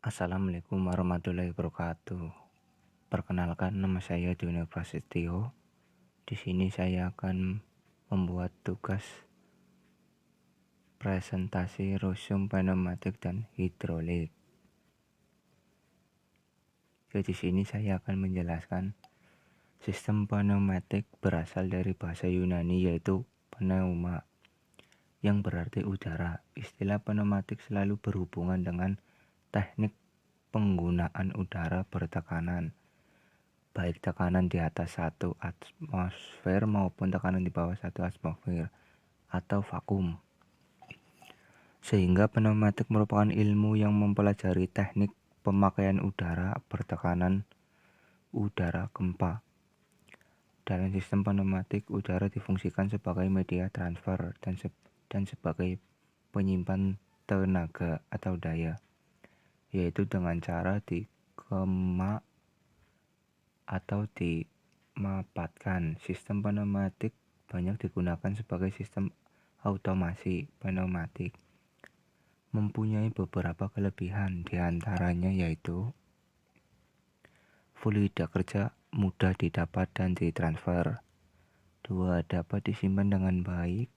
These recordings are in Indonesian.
Assalamualaikum warahmatullahi wabarakatuh. Perkenalkan, nama saya Dino Prasetyo. Di sini saya akan membuat tugas presentasi rusum pneumatik dan hidrolik. Jadi di sini saya akan menjelaskan sistem pneumatik berasal dari bahasa Yunani yaitu pneuma, yang berarti udara. Istilah pneumatik selalu berhubungan dengan teknik penggunaan udara bertekanan, baik tekanan di atas 1 atmosfer maupun tekanan di bawah 1 atmosfer atau vakum. Sehingga pneumatik merupakan ilmu yang mempelajari teknik pemakaian udara bertekanan udara gempa. Dalam sistem pneumatik, udara difungsikan sebagai media transfer dan sebagai penyimpan tenaga atau daya, yaitu dengan cara dikemak atau dimapatkan. Sistem pneumatik banyak digunakan sebagai sistem automasi pneumatik. Mempunyai beberapa kelebihan, diantaranya yaitu fluida kerja mudah didapat dan ditransfer. 2. Dapat disimpan dengan baik.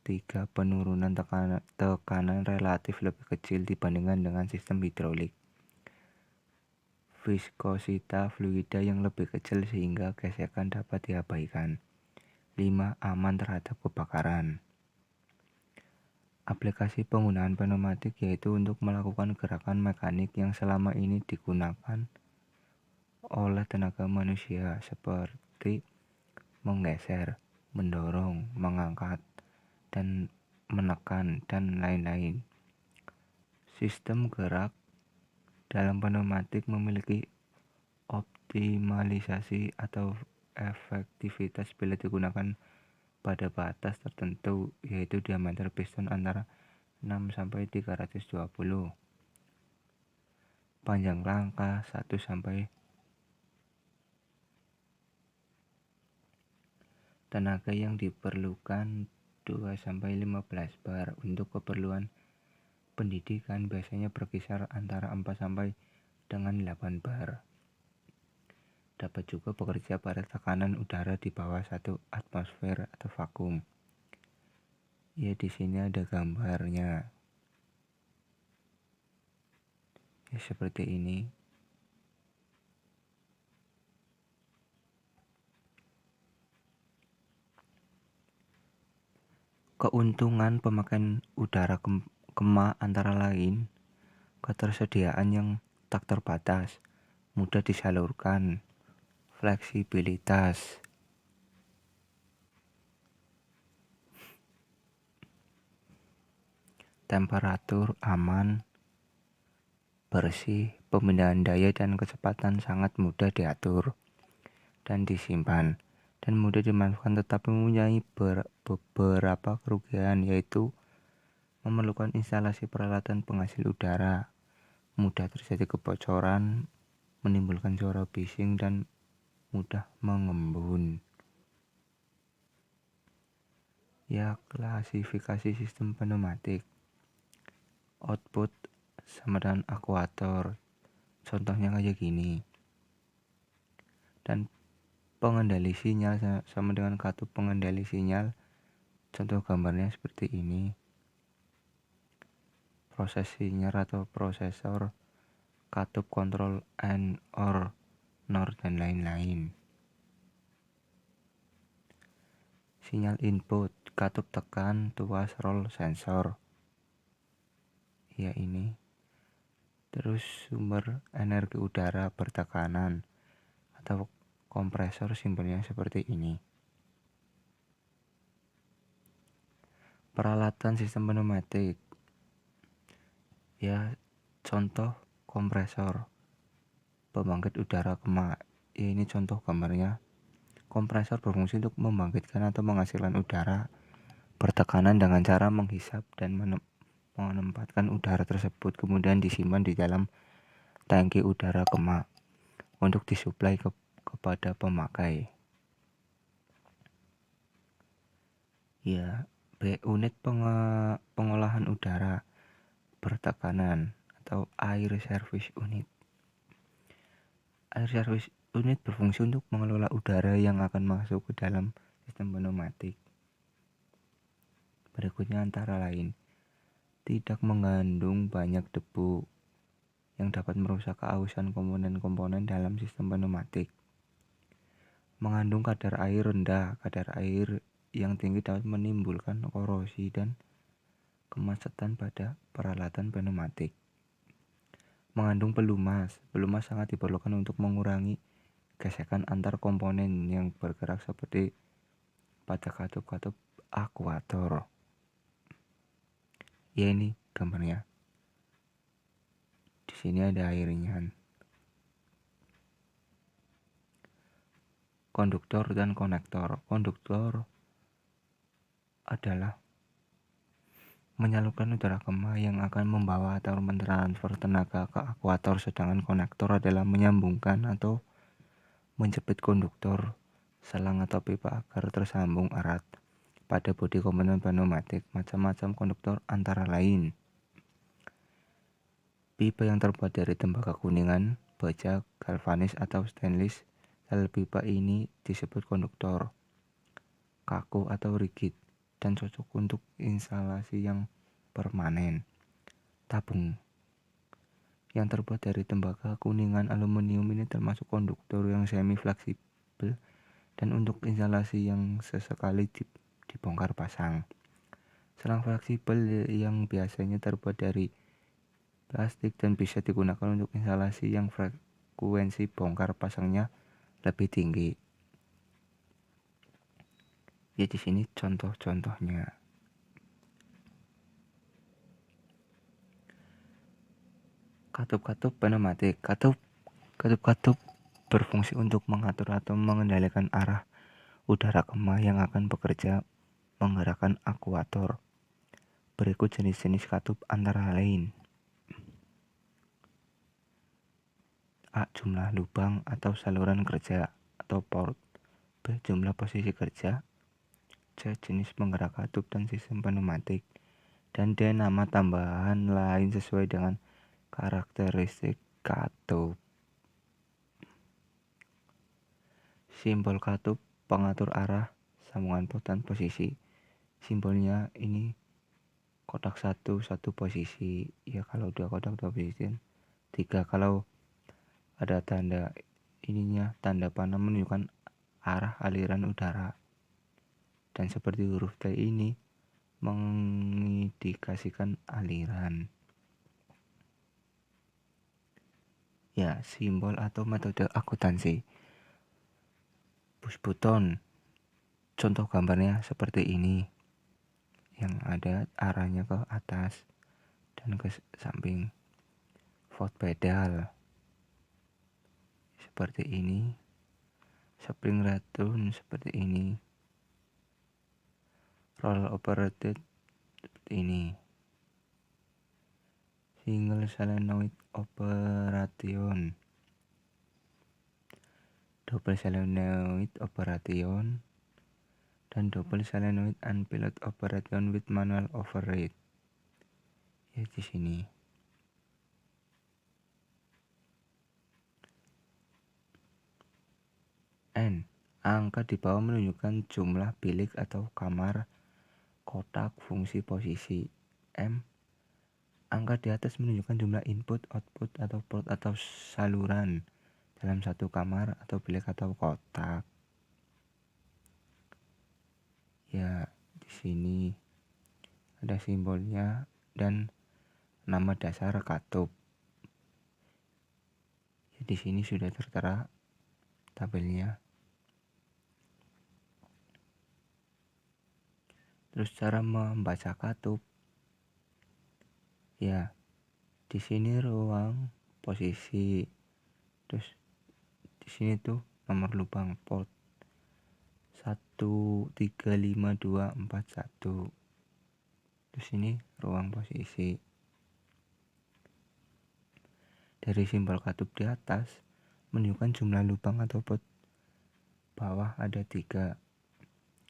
3. Penurunan tekanan relatif lebih kecil dibandingkan dengan sistem hidrolik. Viskositas fluida yang lebih kecil sehingga gesekan dapat diabaikan. 5. Aman terhadap kebakaran. Aplikasi penggunaan pneumatik yaitu untuk melakukan gerakan mekanik yang selama ini digunakan oleh tenaga manusia seperti menggeser, mendorong, mengangkat, dan menekan, dan lain-lain. Sistem gerak dalam pneumatik memiliki optimalisasi atau efektivitas bila digunakan pada batas tertentu, yaitu diameter piston antara 6 sampai 320, panjang rangka 1 sampai tenaga yang diperlukan 2 sampai 15 bar. Untuk keperluan pendidikan biasanya berkisar antara 4 sampai dengan 8 bar. Dapat juga bekerja pada tekanan udara di bawah 1 atmosfer atau vakum. Ya, di sini ada gambarnya. Ya, seperti ini. Keuntungan pemakaian udara kemak antara lain ketersediaan yang tak terbatas, mudah disalurkan, fleksibilitas, temperatur aman, bersih, pemindahan daya dan kecepatan sangat mudah diatur dan disimpan, dan mudah dimanfaatkan, tetapi mempunyai beberapa kerugian, yaitu memerlukan instalasi peralatan penghasil udara, mudah terjadi kebocoran, menimbulkan suara bising, dan mudah mengembun. Ya, klasifikasi sistem pneumatik. Output sama dengan akuator, contohnya kayak gini. Dan pengendali sinyal sama dengan katup pengendali sinyal, contoh gambarnya seperti ini. Proses sinyal atau prosesor, katup kontrol AND OR NOR, dan lain-lain. Sinyal input, katup tekan, tuas, roll, sensor. Ya, ini. Terus sumber energi udara bertekanan atau kompresor, simbolnya seperti ini. Peralatan sistem pneumatik. Ya, contoh kompresor, pembangkit udara kemak. Ya, ini contoh gambarnya. Kompresor berfungsi untuk membangkitkan atau menghasilkan udara bertekanan dengan cara menghisap dan menempatkan udara tersebut, kemudian disimpan di dalam tangki udara kemak untuk disuplai kepada pemakai. Ya, unit pengolahan udara bertekanan atau Air Service Unit. Air Service Unit berfungsi untuk mengelola udara yang akan masuk ke dalam sistem pneumatik. Berikutnya antara lain, tidak mengandung banyak debu yang dapat merusak keausan komponen-komponen dalam sistem pneumatik. Mengandung kadar air rendah. Kadar air yang tinggi dapat menimbulkan korosi dan kemacetan pada peralatan pneumatik. Mengandung pelumas. Pelumas sangat diperlukan untuk mengurangi gesekan antar komponen yang bergerak seperti pada katup-katup akuator. Ya, ini gambarnya. Di sini ada airnya. Konduktor dan konektor. Konduktor adalah menyalurkan udara kemah yang akan membawa atau mentransfer tenaga ke akuator, sedangkan konektor adalah menyambungkan atau menjepit konduktor, selang atau pipa agar tersambung erat pada bodi komponen pneumatik. Macam-macam konduktor antara lain pipa yang terbuat dari tembaga kuningan, baja, galvanis atau stainless. Sel pipa ini disebut konduktor, kaku atau rigid, dan cocok untuk instalasi yang permanen. Tabung yang terbuat dari tembaga kuningan aluminium ini termasuk konduktor yang semi fleksibel dan untuk instalasi yang sesekali dibongkar pasang. Selang fleksibel yang biasanya terbuat dari plastik dan bisa digunakan untuk instalasi yang frekuensi bongkar pasangnya lebih tinggi. Ya, di sini contoh-contohnya. Katup-katup pneumatik. Katup-katup berfungsi untuk mengatur atau mengendalikan arah udara kemah yang akan bekerja menggerakkan akuator. Berikut jenis-jenis katup antara lain. A. Jumlah lubang atau saluran kerja atau port. B. Jumlah posisi kerja. C. Jenis penggerak katup dan sistem pneumatik. Dan D. Nama tambahan lain sesuai dengan karakteristik katup. Simbol katup pengatur arah, sambungan pot dan posisi. Simbolnya ini kotak satu posisi. Ya, kalau 2 kotak 2 posisi. 3 kalau ada tanda ininya, tanda panah menunjukkan arah aliran udara. Dan seperti huruf T ini mengindikasikan aliran. Ya, simbol atau metode akuntansi. Push button. Contoh gambarnya seperti ini. Yang ada arahnya ke atas dan ke samping. Foot pedal. Seperti ini. Spring return seperti ini. Roll operated seperti ini. Single solenoid operation, double solenoid operation, dan double solenoid unpilot operation with manual override. Ya, di sini. N. Angka di bawah menunjukkan jumlah bilik atau kamar, kotak, fungsi, posisi. M. Angka di atas menunjukkan jumlah input, output, atau port atau saluran dalam satu kamar atau bilik atau kotak. Ya, di sini ada simbolnya dan nama dasar katup. Ya, di sini sudah tertera tabelnya. Terus cara membaca katup. Ya, di sini ruang posisi. Terus di sini tuh nomor lubang port 135241. Terus ini ruang posisi. Dari simbol katup di atas menunjukkan jumlah lubang atau port bawah ada 3.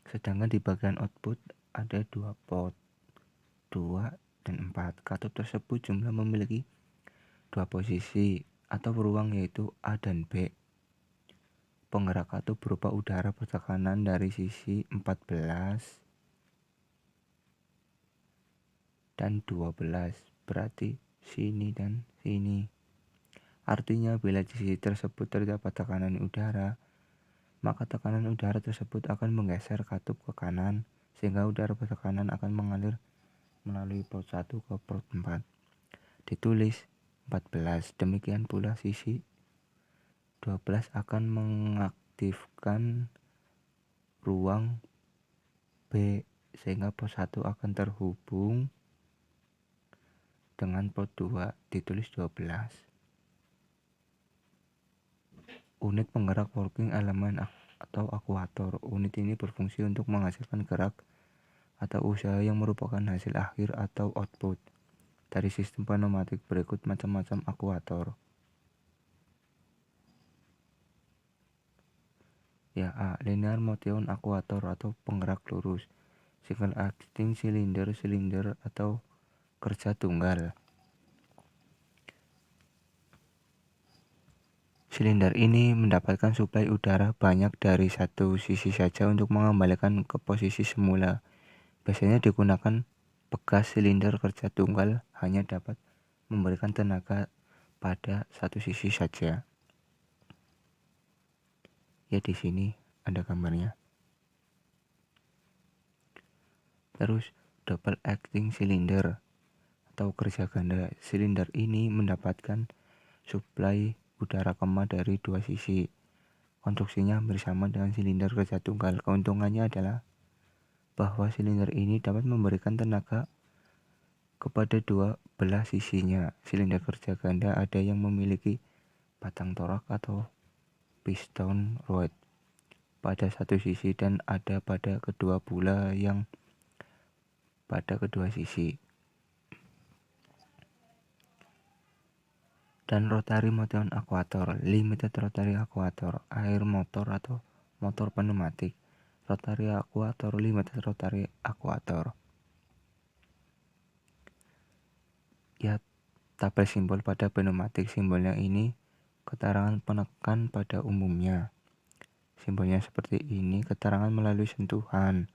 Sedangkan di bagian output ada 2 port, 2 dan 4. Katup tersebut jumlah memiliki dua posisi atau ruang yaitu A dan B. Penggerak katup berupa udara bertekanan dari sisi 14 dan 12, berarti sini dan sini. Artinya bila di sisi tersebut terdapat tekanan udara, maka tekanan udara tersebut akan menggeser katup ke kanan, sehingga udara bertekanan akan mengalir melalui port 1 ke port 4. Ditulis 14. Demikian pula sisi 12 akan mengaktifkan ruang B, sehingga port 1 akan terhubung dengan port 2, ditulis 12. Unit penggerak working element atau akuator. Unit ini berfungsi untuk menghasilkan gerak atau usaha yang merupakan hasil akhir atau output dari sistem pneumatik. Berikut macam-macam akuator. Ya, A. Linear motion actuator atau penggerak lurus. Single acting cylinder, silinder atau kerja tunggal. Silinder ini mendapatkan suplai udara banyak dari satu sisi saja untuk mengembalikan ke posisi semula. Biasanya digunakan bekas silinder kerja tunggal hanya dapat memberikan tenaga pada satu sisi saja. Ya, di sini ada gambarnya. Terus double acting cylinder atau kerja ganda. Silinder ini mendapatkan suplai udara kema dari dua sisi. Konstruksinya hampir sama dengan silinder kerja tunggal. Keuntungannya adalah bahwa silinder ini dapat memberikan tenaga kepada dua belah sisinya. Silinder kerja ganda ada yang memiliki batang torak atau piston rod pada satu sisi dan ada pada kedua bola yang pada kedua sisi. Dan rotary motion actuator, limited rotary actuator, air motor atau motor pneumatik. Rotary actuator, limited rotary actuator. Ya, tabel simbol pada pneumatik. Simbolnya ini keterangan penekan pada umumnya. Simbolnya seperti ini, keterangan melalui sentuhan.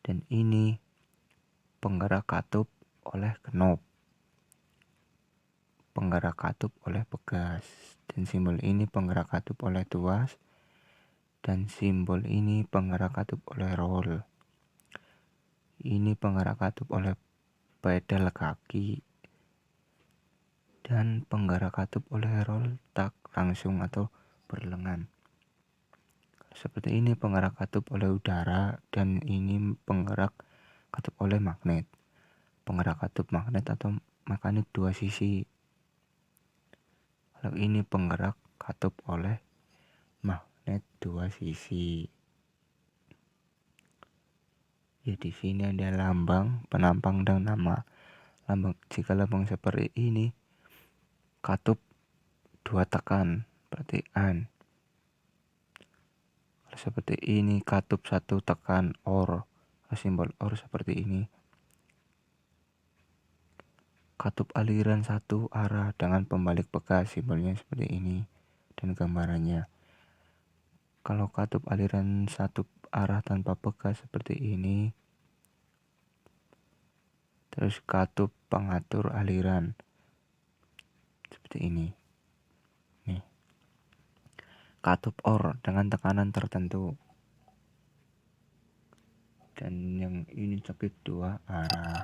Dan ini penggerak katup oleh knob, penggerak katup oleh pegas. Dan simbol ini penggerak katup oleh tuas. Dan simbol ini penggerak katup oleh roll. Ini penggerak katup oleh pedal kaki. Dan penggerak katup oleh roll tak langsung atau berlengan. Seperti ini penggerak katup oleh udara, dan ini penggerak katup oleh magnet. Penggerak katup magnet atau mekanik dua sisi. Kalau ini penggerak katup oleh magnet dua sisi. Ya, di sini ada lambang, penampang dan nama. Jika lambang seperti ini, katup dua tekan, berarti an. Seperti ini katup satu tekan, or. Simbol or seperti ini. Katup aliran satu arah dengan pembalik pegas, simbolnya seperti ini. Dan gambarannya. Kalau katup aliran satu arah tanpa pegas seperti ini. Terus katup pengatur aliran seperti ini. Nih. Katup or dengan tekanan tertentu. Dan yang ini cekik dua arah.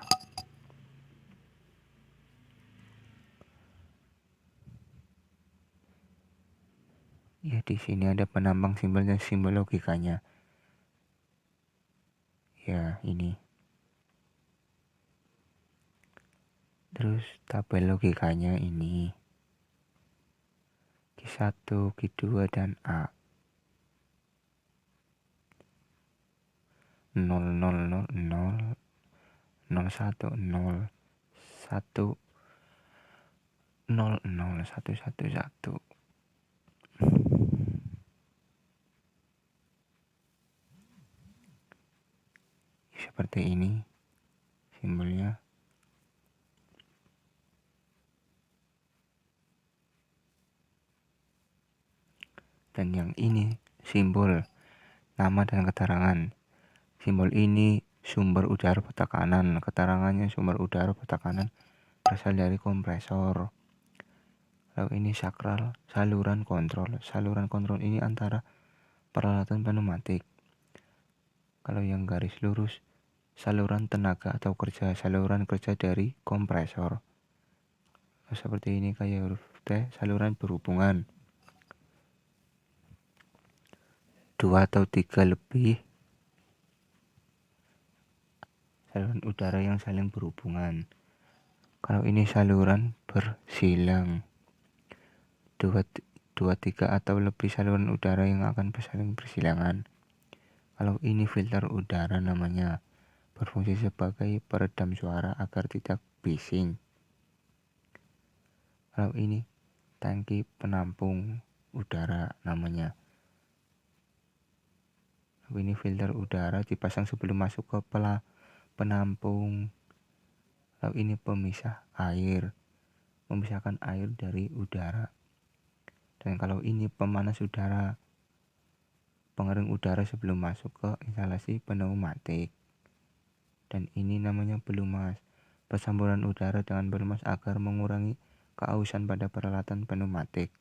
Ya, di sini ada penambang simbolnya, simbol logikanya. Ya, ini. Terus tabel logikanya ini. Q1, Q2 dan A. 0 0 0 0 0 1 0 1 0 0 1 1 1. Seperti ini simbolnya. Dan yang ini simbol, nama dan keterangan. Simbol ini sumber udara petakanan, keterangannya sumber udara petakanan berasal dari kompresor. Lalu ini sakral, saluran kontrol. Saluran kontrol ini antara peralatan pneumatik. Kalau yang garis lurus, saluran tenaga atau kerja, saluran kerja dari kompresor. Seperti ini kayak huruf T, saluran berhubungan. 2 atau 3 lebih saluran udara yang saling berhubungan. Kalau ini saluran bersilang. 2, 3 atau lebih saluran udara yang akan saling bersilangan. Kalau ini filter udara namanya, berfungsi sebagai peredam suara agar tidak bising. Kalau ini tangki penampung udara namanya. Kalau ini filter udara dipasang sebelum masuk ke penampung. Lalu ini pemisah air, memisahkan air dari udara. Dan kalau ini pemanas udara, pengering udara sebelum masuk ke instalasi pneumatik. Dan ini namanya pelumas, persamburan udara dengan pelumas agar mengurangi keausan pada peralatan pneumatik.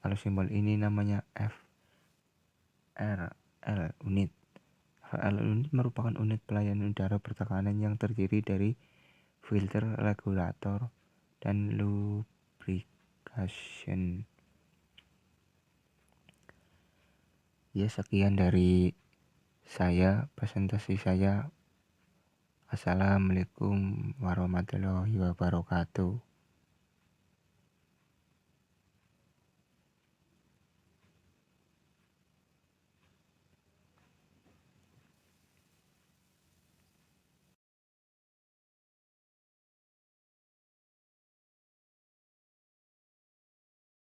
Kalau simbol ini namanya FRL unit. FRL unit merupakan unit pelayanan udara pertekanan yang terdiri dari filter, regulator, dan lubrication. Ya, sekian dari saya, presentasi saya. Assalamualaikum warahmatullahi wabarakatuh.